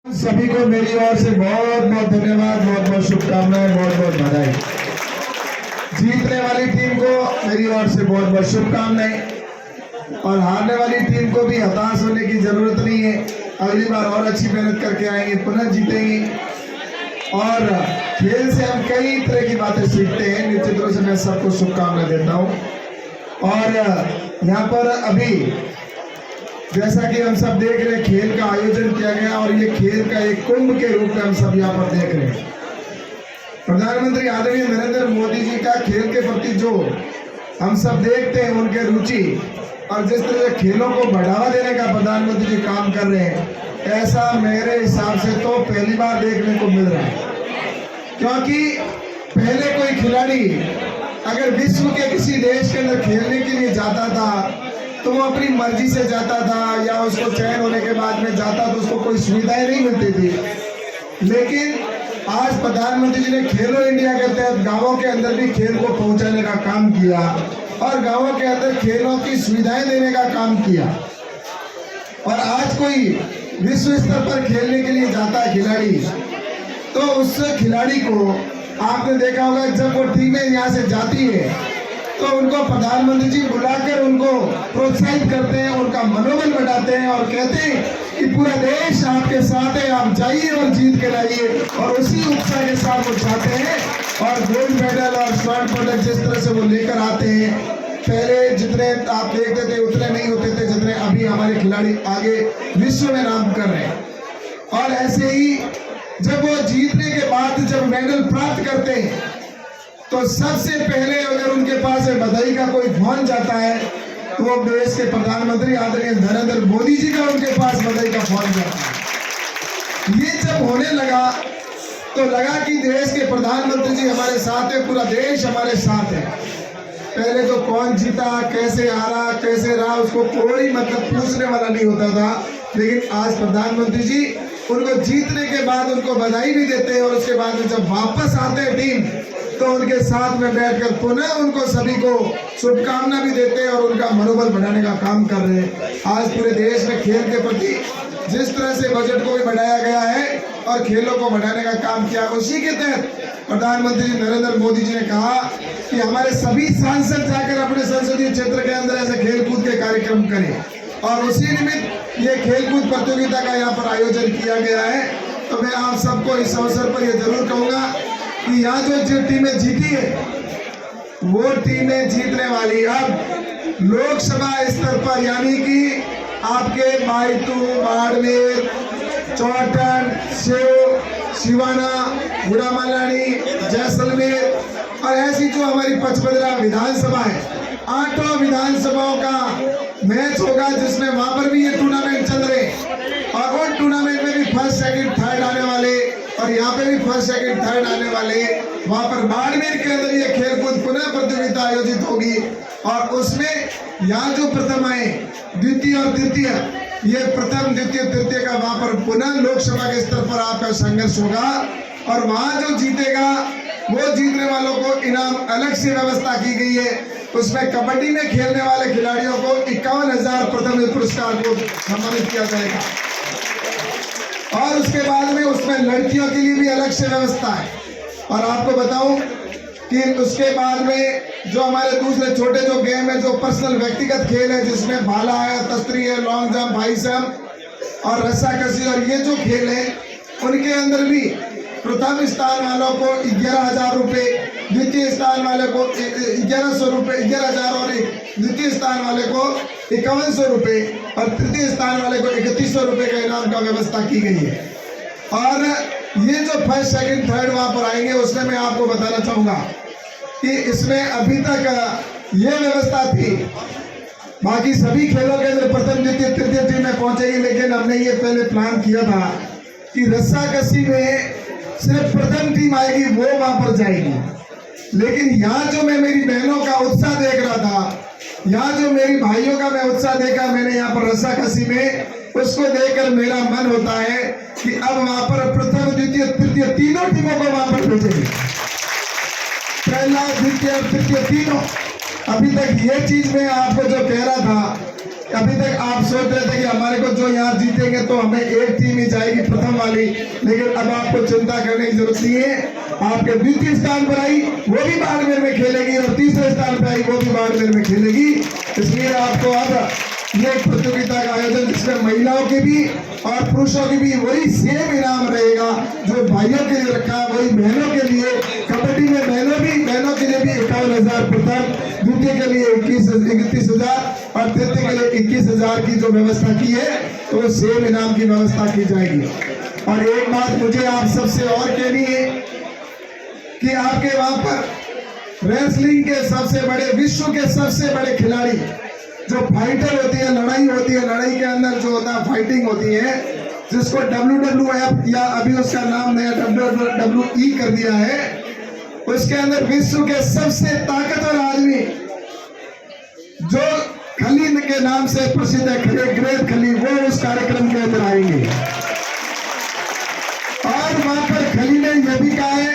सभी को मेरी ओर से बहुत बहुत धन्यवाद, बहुत बहुत शुभकामनाएं, बहुत बहुत बधाई। जीतने वाली टीम को मेरी ओर से बहुत बहुत शुभकामनाएं और हारने वाली टीम को भी हताश होने की जरूरत नहीं है। अगली बार और अच्छी मेहनत करके आएंगे, पुनः जीतेंगे। और खेल से हम कई तरह की बातें सीखते हैं। निश्चित रूप से मैं सबको शुभकामनाएं देता हूँ। और यहाँ पर अभी जैसा कि हम सब देख रहे हैं, खेल का आयोजन किया गया और ये खेल का एक कुंभ के रूप में हम सब यहाँ पर देख रहे हैं। प्रधानमंत्री आदरणीय नरेंद्र मोदी जी का खेल के प्रति जो हम सब देखते हैं, उनके रुचि और जिस तरह से खेलों को बढ़ावा देने का प्रधानमंत्री जी काम कर रहे हैं, ऐसा मेरे हिसाब से तो पहली बार देखने को मिल रहा है। क्योंकि पहले कोई खिलाड़ी अगर विश्व के किसी देश के अंदर खेलने के लिए जाता था तो वो अपनी मर्जी से जाता था, या उसको चयन होने के बाद में जाता तो उसको कोई सुविधाएं नहीं मिलती थी। लेकिन आज प्रधानमंत्री जी ने खेलो इंडिया के तहत गांवों के अंदर भी खेल को पहुंचाने का काम किया और गांवों के अंदर खेलों की सुविधाएं देने का काम किया। और आज कोई विश्व स्तर पर खेलने के लिए जाता है खिलाड़ी, तो उस खिलाड़ी को आपने देखा होगा जब वो टीमें यहाँ से जाती है तो उनको प्रधानमंत्री जी बुलाकर उनको प्रोत्साहित करते हैं, उनका मनोबल बढ़ाते हैं और कहते हैं कि पूरा देश आपके साथ है, आप जाइए और जीत के लाइए। और उसी उत्साह के साथ वो चाहते हैं और गोल्ड मेडल और स्वर्ण पदक जिस तरह से वो लेकर आते हैं, पहले जितने आप देखते थे उतने नहीं होते थे जितने अभी हमारे खिलाड़ी आगे विश्व में नाम कर रहे हैं। और ऐसे ही जब वो जीतने के बाद जब मेडल प्राप्त करते हैं तो सबसे पहले अगर उनके पास बधाई का कोई फोन जाता है तो वो देश के प्रधानमंत्री आदरणीय नरेंद्र मोदी जी का उनके पास बधाई का फोन जाता है। ये जब होने लगा तो लगा कि देश के प्रधानमंत्री जी हमारे साथ है, पूरा देश हमारे साथ है। पहले तो कौन जीता, कैसे हारा, कैसे रहा, उसको कोई मतलब पूछने वाला नहीं होता था। लेकिन आज प्रधानमंत्री जी उनको जीतने के बाद उनको बधाई भी देते हैं और उसके बाद में जब वापस आते हैं टीम तो उनके साथ में बैठकर पुनः उनको सभी को शुभकामना भी देते हैं और उनका मनोबल बढ़ाने का काम कर रहे हैं। आज पूरे देश में खेल के प्रति जिस तरह से बजट को भी बढ़ाया गया है और खेलों को बढ़ाने का काम किया, उसी के तहत प्रधानमंत्री नरेंद्र मोदी जी ने कहा कि हमारे सभी सांसद जाकर अपने संसदीय क्षेत्र के अंदर ऐसे खेलकूद के कार्यक्रम करें और उसी निमित्त ये खेलकूद प्रतियोगिता का यहाँ पर आयोजन किया गया है। तो मैं आप सबको इस अवसर पर ये जरूर कहूँगा कि यहाँ जो टीमें जीती है वो टीमें जीतने वाली अब लोकसभा स्तर पर, यानी कि आपके बायतू, बाड़मेर, चौटन, सेव, सिवाना, गुड़ामालानी, जैसलमेर और ऐसी जो हमारी 55 विधानसभा है, 8 विधानसभाओं का मैच होगा जिसमें वहां पर भी ये टूर्नामेंट चल रहे हैं। और उन टूर्नामेंट में भी फर्स्ट, सेकंड, थर्ड आने वाले और यहाँ पे भी फर्स्ट, सेकंड, थर्ड आने वाले। वहां पर बाड़मेर के अंदर ये खेलकूद पुनः प्रतियोगिता आयोजित होगी और उसमें यहाँ जो प्रथम आए, द्वितीय और तृतीय, ये प्रथम, द्वितीय, तृतीय का वहां पर पुनः लोकसभा के स्तर पर आपका संघर्ष होगा। और वहां जो जीतेगा वो जीतने वालों को इनाम अलग से व्यवस्था की गई है। उसमें कबड्डी में खेलने वाले खिलाड़ियों को 51,000 प्रथम पुरस्कार को सम्मानित किया जाएगा और उसके बाद में उसमें लड़कियों के लिए भी अलग से व्यवस्था है। और आपको बताऊं कि उसके बाद में जो हमारे दूसरे छोटे जो गेम है, जो पर्सनल व्यक्तिगत खेल है, जिसमें भाला है, तस्तरी है, लॉन्ग जंप, हाई जंप और रस्साकशी और ये जो खेल है, उनके अंदर भी प्रथम स्थान वालों को 11,000 रुपये, द्वितीय स्थान वाले को 1100 रुपये, 11,000 और द्वितीय स्थान वाले को 5100 रुपये और तृतीय स्थान वाले को 3100 रुपये का इनाम का व्यवस्था की गई है। और ये जो फर्स्ट, सेकंड, थर्ड वहां पर आएंगे उसमें मैं आपको बताना चाहूंगा कि इसमें अभी तक ये व्यवस्था थी, बाकी सभी खेलों के अंदर प्रथम, द्वितीय, तृतीय टीम में पहुंचेगी। लेकिन हमने ये पहले प्लान किया था कि रस्साकशी में सिर्फ प्रथम टीम आएगी, वो वहां पर जाएगी। लेकिन यहाँ जो मैं मेरी बहनों का उत्साह देख रहा था, यहाँ जो मेरी भाइयों का मैं उत्साह देखा मैंने यहाँ पर रस्साकशी में, उसको देखकर मेरा मन होता है कि अब वहां पर प्रथम, द्वितीय, तृतीय तीनों टीमों को वहां पर भेजेंगे। पहला, द्वितीय और तृतीय तीनों। अभी तक ये चीज मैं आपको जो कह रहा था अभी तक आप सोच रहे थे कि हमारे को जो यहाँ जीतेंगे तो हमें एक टीम ही जाएगी प्रथम वाली, लेकिन अब आपको चिंता करने की जरूरत नहीं है। आपके द्वितीय स्थान पर आई वो भी बाड़मेर में खेलेगी और तीसरे स्थान पर आई वो भी बाड़मेर में खेलेगी। इसलिए आपको अब ये प्रतियोगिता का आयोजन जिसमें महिलाओं के भी और पुरुषों के भी वही सेम इनाम रहेगा जो भाइयों के लिए रखा है, वही बहनों के लिए। कबड्डी में बहनों के लिए भी 51,000 प्रथम, द्वितीय के लिए 31,000 और तृतीय के लिए 21,000 की जो व्यवस्था की है तो वो सेम इनाम की व्यवस्था की जाएगी। और एक बात मुझे आप सबसे और कहनी है कि आपके वहां पर रेसलिंग के सबसे बड़े, विश्व के सबसे बड़े खिलाड़ी जो फाइटर होती है, लड़ाई होती है, लड़ाई के अंदर जो होता है फाइटिंग होती है, जिसको WWF या अभी उसका नाम नया WWE कर दिया है, उसके अंदर विश्व के सबसे ताकतवर आदमी जो खली के नाम से प्रसिद्ध है, ग्रेट खली, वो उस कार्यक्रम के अंदर आएंगे। और वहां पर खली ने यह भी कहा है,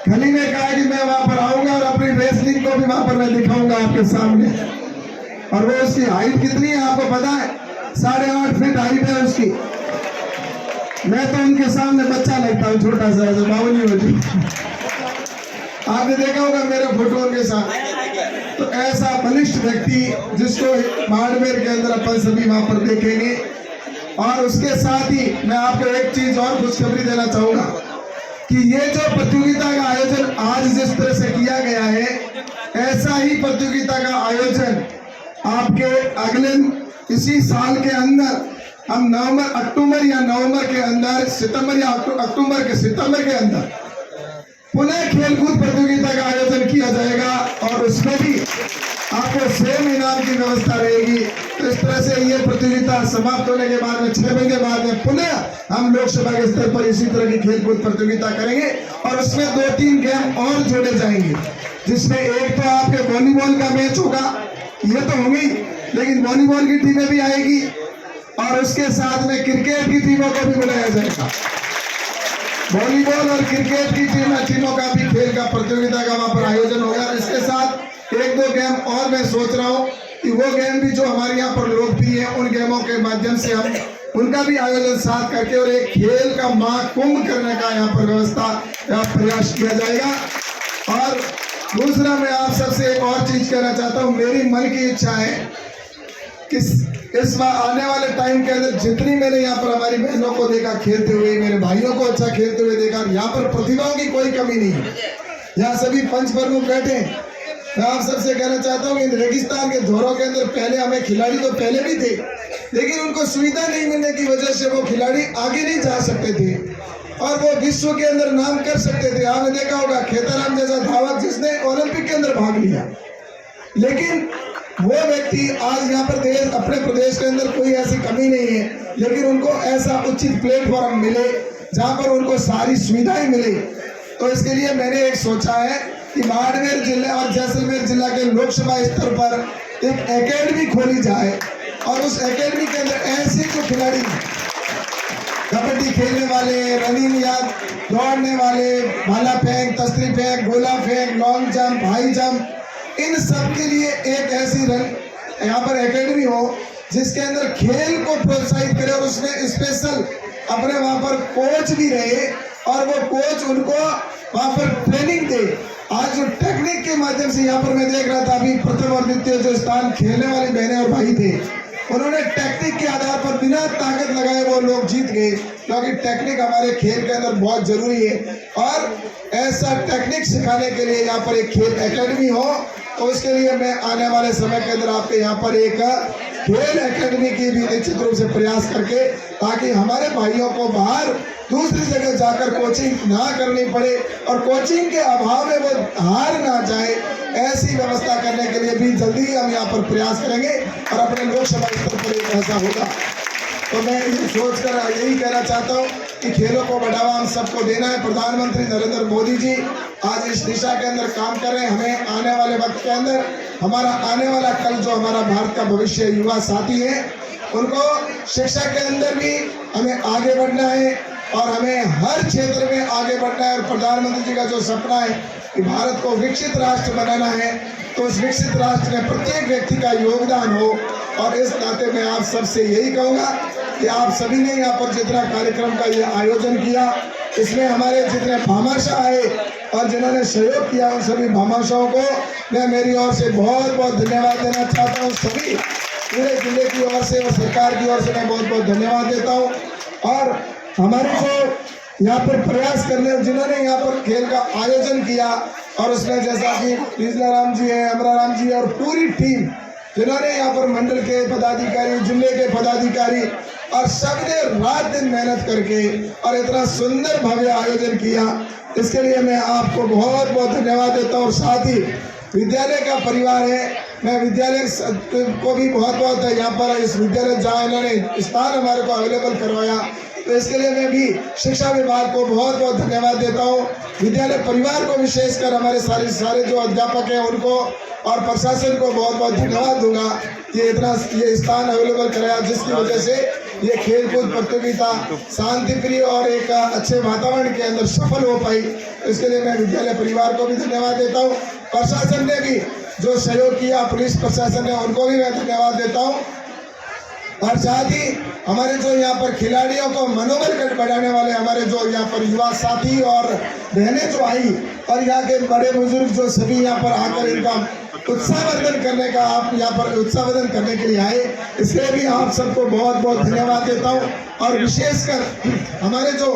खली ने कहा कि मैं वहां पर आऊंगा और अपनी रेसलिंग को भी वहां पर मैं दिखाऊंगा आपके सामने। और वो उसकी हाइट कितनी है आपको पता है? 8.5 फीट हाइट है उसकी। मैं तो उनके सामने बच्चा लगता हूँ, छोटा सा, ऐसा बावली होती। आपने देखा होगा मेरे फोटो के साथ। तो ऐसा बलिष्ठ व्यक्ति जिसको बाड़मेर के अंदर अपन सभी वहां पर देखेंगे। और उसके साथ ही मैं आपको एक चीज और खुशखबरी देना चाहूंगा कि ये जो प्रतियोगिता का आयोजन आज जिस तरह से किया गया है, ऐसा ही प्रतियोगिता का आयोजन आपके अगले इसी साल के अंदर हम अक्टूबर या नवंबर के अंदर, सितंबर या सितंबर के अंदर पुनः खेलकूद प्रतियोगिता का आयोजन किया जाएगा और उसमें भी आपको सेम इनाम की व्यवस्था रहेगी। तो इस तरह से ये प्रतियोगिता समाप्त होने के बाद में 6 महीने बाद में पुनः हम लोकसभा के स्तर पर इसी तरह की खेलकूद प्रतियोगिता करेंगे और उसमें 2-3 गेम और जोड़े जाएंगे, जिसमें एक तो आपके वॉलीबॉल का मैच होगा, ये तो होंगी, लेकिन वॉलीबॉल की टीमें भी आएगी और उसके साथ में क्रिकेट की टीमों को भी बुलाया जाएगा। वॉलीबॉल और क्रिकेट की टीमों का भी खेल का प्रतियोगिता का वहां पर आयोजन होगा। और इसके साथ 1-2 गेम और मैं सोच रहा हूँ कि वो गेम भी जो हमारे यहाँ पर लोकप्रिय है, उन गेमों के माध्यम से हम उनका भी आयोजन साथ करके और एक खेल का महाकुंभ करने का यहाँ पर व्यवस्था प्रयास किया जाएगा। और दूसरा मैं आप सबसे एक और चीज कहना चाहता हूँ, मेरी मन की इच्छा है कि इस आने वाले टाइम के अंदर जितनी मैंने यहाँ पर हमारी बहनों को देखा खेलते हुए, मेरे भाइयों को अच्छा खेलते हुए देखा, यहाँ पर प्रतिभाओं की कोई कमी नहीं है। यहाँ सभी पंच प्रमुख बैठे हैं। मैं आप सबसे कहना चाहता हूँ कि रेगिस्तान के धोरों के अंदर पहले हमें खिलाड़ी तो पहले भी थे, लेकिन उनको सुविधा नहीं मिलने की वजह से वो खिलाड़ी आगे नहीं जा सकते थे और वो विश्व के अंदर नाम कर सकते थे। आपने देखा होगा खेताराम जैसा धावक जिसने ओलंपिक के अंदर भाग लिया, लेकिन वो व्यक्ति आज यहाँ पर अपने प्रदेश के अंदर कोई ऐसी कमी नहीं है, लेकिन उनको ऐसा उचित प्लेटफॉर्म मिले जहाँ पर उनको सारी सुविधाएं मिले। तो इसके लिए मैंने एक सोचा है कि बाड़मेर जिले और जैसलमेर जिला के लोकसभा स्तर पर एक एकेडमी खोली जाए और उस एकेडमी के अंदर ऐसे जो खिलाड़ी कबड्डी खेलने वाले, रनिंग या दौड़ने वाले, भाला फेंक, तस्तरी फेंक, गोला फेंक, लॉन्ग जंप, हाई जंप, इन सब के लिए एक ऐसी यहाँ पर एकेडमी हो जिसके अंदर खेल को प्रोत्साहित करे और उसमें स्पेशल अपने वहाँ पर कोच भी रहे और वो कोच उनको वहाँ पर ट्रेनिंग दे। आज जो टेक्निक के माध्यम से यहाँ पर मैं देख रहा था, अभी प्रथम और द्वितीय जो स्थान खेलने वाली बहनें और भाई थे, उन्होंने टेक्निक के आधार पर बिना ताकत लगाए वो लोग जीत गए, क्योंकि टेक्निक हमारे खेल के अंदर बहुत जरूरी है। और ऐसा टेक्निक सिखाने के लिए यहाँ पर एक खेल एकेडमी हो, तो उसके लिए मैं आने वाले समय के अंदर आपके यहाँ पर एक खेल एकेडमी की भी निश्चित रूप से प्रयास करके, ताकि हमारे भाइयों को बाहर दूसरी जगह जाकर कोचिंग ना करनी पड़े और कोचिंग के अभाव में वो हार ना जाए, ऐसी व्यवस्था करने के लिए भी जल्दी ही हम यहाँ पर प्रयास करेंगे और अपने लोकसभा स्तर पर एक ऐसा होगा। तो मैं ये सोचकर यही कहना चाहता हूँ कि खेलों को बढ़ावा हम सबको देना है। प्रधानमंत्री नरेंद्र मोदी जी आज इस दिशा के अंदर काम कर रहे हैं। हमें आने वाले वक्त के अंदर हमारा आने वाला कल जो हमारा भारत का भविष्य युवा साथी है, उनको शिक्षा के अंदर भी हमें आगे बढ़ना है और हमें हर क्षेत्र में आगे बढ़ना है। और प्रधानमंत्री जी का जो सपना है कि भारत को विकसित राष्ट्र बनाना है, तो उस विकसित राष्ट्र में प्रत्येक व्यक्ति का योगदान हो, और इस नाते मैं आप सबसे यही कहूँगा कि आप सभी ने यहाँ पर जितना कार्यक्रम का ये आयोजन किया, इसमें हमारे जितने भामाशाह आए और जिन्होंने सहयोग किया, उन सभी भामाशाहों को मैं मेरी ओर से बहुत बहुत धन्यवाद देना चाहता हूँ। सभी पूरे जिले की ओर से और सरकार की ओर से मैं बहुत बहुत धन्यवाद देता हूँ। और हमारे जो यहाँ पर प्रयास करने, जिन्होंने यहाँ पर खेल का आयोजन किया, और उसमें जैसा कि कृष्णाराम जी है, अमराराम जी और पूरी टीम, जिन्होंने यहाँ पर मंडल के पदाधिकारी, जिले के पदाधिकारी, और सबने रात दिन मेहनत करके और इतना सुंदर भव्य आयोजन किया, इसके लिए मैं आपको बहुत बहुत धन्यवाद देता हूँ। और साथ ही विद्यालय का परिवार है, मैं विद्यालय को भी बहुत बहुत यहाँ पर इस विद्यालय जहाँ इन्होंने स्थान हमारे को अवेलेबल करवाया, तो इसके लिए मैं भी शिक्षा विभाग को बहुत बहुत धन्यवाद देता हूँ। विद्यालय परिवार को विशेषकर हमारे सारे जो अध्यापक हैं उनको और प्रशासन को बहुत बहुत धन्यवाद दूंगा कि ये स्थान अवेलेबल कराया, जिसकी वजह से ये खेलकूद प्रतियोगिता शांति प्रिय और एक अच्छे वातावरण के अंदर सफल हो पाई। इसके लिए मैं विद्यालय परिवार को भी धन्यवाद देता हूँ। प्रशासन ने भी जो सहयोग किया, पुलिस प्रशासन ने, उनको भी मैं धन्यवाद देता हूँ। और साथ ही हमारे जो यहाँ पर खिलाड़ियों को मनोबल बढ़ाने वाले हमारे जो यहाँ पर युवा साथी और बहनें जो आई, और यहाँ के बड़े बुजुर्ग जो सभी यहाँ पर आकर इनका उत्साहवर्धन करने का, आप यहाँ पर उत्साहवर्धन करने के लिए आए, इसलिए भी आप सबको बहुत बहुत धन्यवाद देता हूँ। और विशेषकर हमारे जो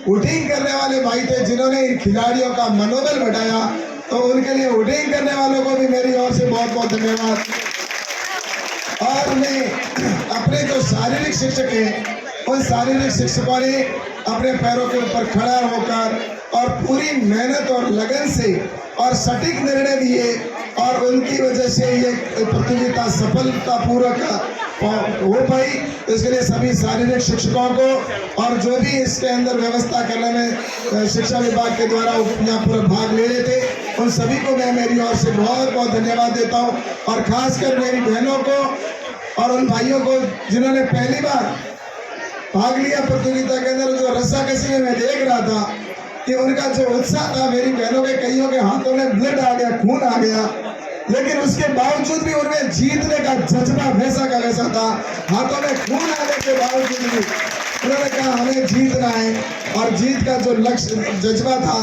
वोटिंग करने वाले भाई थे, जिन्होंने इन खिलाड़ियों का मनोबल बढ़ाया, तो उनके लिए वोटिंग करने वालों को भी मेरी ओर से बहुत बहुत धन्यवाद। और मैं अपने जो शारीरिक शिक्षक हैं, उन शारीरिक शिक्षकों ने अपने पैरों के ऊपर खड़ा होकर और पूरी मेहनत और लगन से और सटीक निर्णय दिए, और उनकी वजह से ये प्रतियोगिता सफलतापूर्वक हो पाई। इसके लिए सभी शारीरिक शिक्षकों को और जो भी इसके अंदर व्यवस्था करने में शिक्षा विभाग के द्वारा यहाँ पर भाग ले रहे थे, उन सभी को मैं मेरी ओर से बहुत बहुत धन्यवाद देता हूँ। और खासकर मेरी बहनों को और उन भाइयों को जिन्होंने पहली बार भाग लिया प्रतियोगिता के अंदर, जो रस्साकशी में मैं देख रहा था कि उनका जो उत्साह था, मेरी बहनों के कईयों के हाथों में ब्लड आ गया, खून आ गया, लेकिन उसके बावजूद भी उनमें जीतने का जज्बा वैसा का वैसा था। हाथों में खून आने के बावजूद भी उन्होंने कहा हमें जीतना है, और जीत का जो लक्ष्य जज्बा था,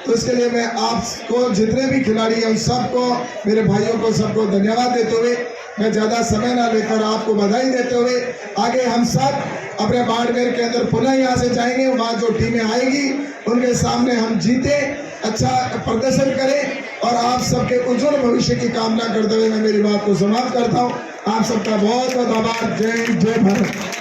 तो इसके लिए मैं आपको जितने भी खिलाड़ी हैं उन सबको, मेरे भाइयों को सबको धन्यवाद देते हुए, मैं ज़्यादा समय ना लेकर आपको बधाई देते हुए, आगे हम सब अपने बाड़मेर के अंदर पुनः यहाँ से जाएंगे। वहाँ जो टीमें आएगी उनके सामने हम जीते, अच्छा प्रदर्शन करें, और आप सबके उज्जवल भविष्य की कामना करते हुए मैं मेरी बात को समाप्त करता हूँ। आप सबका बहुत बहुत आभार। जय हिंद, जय भारत।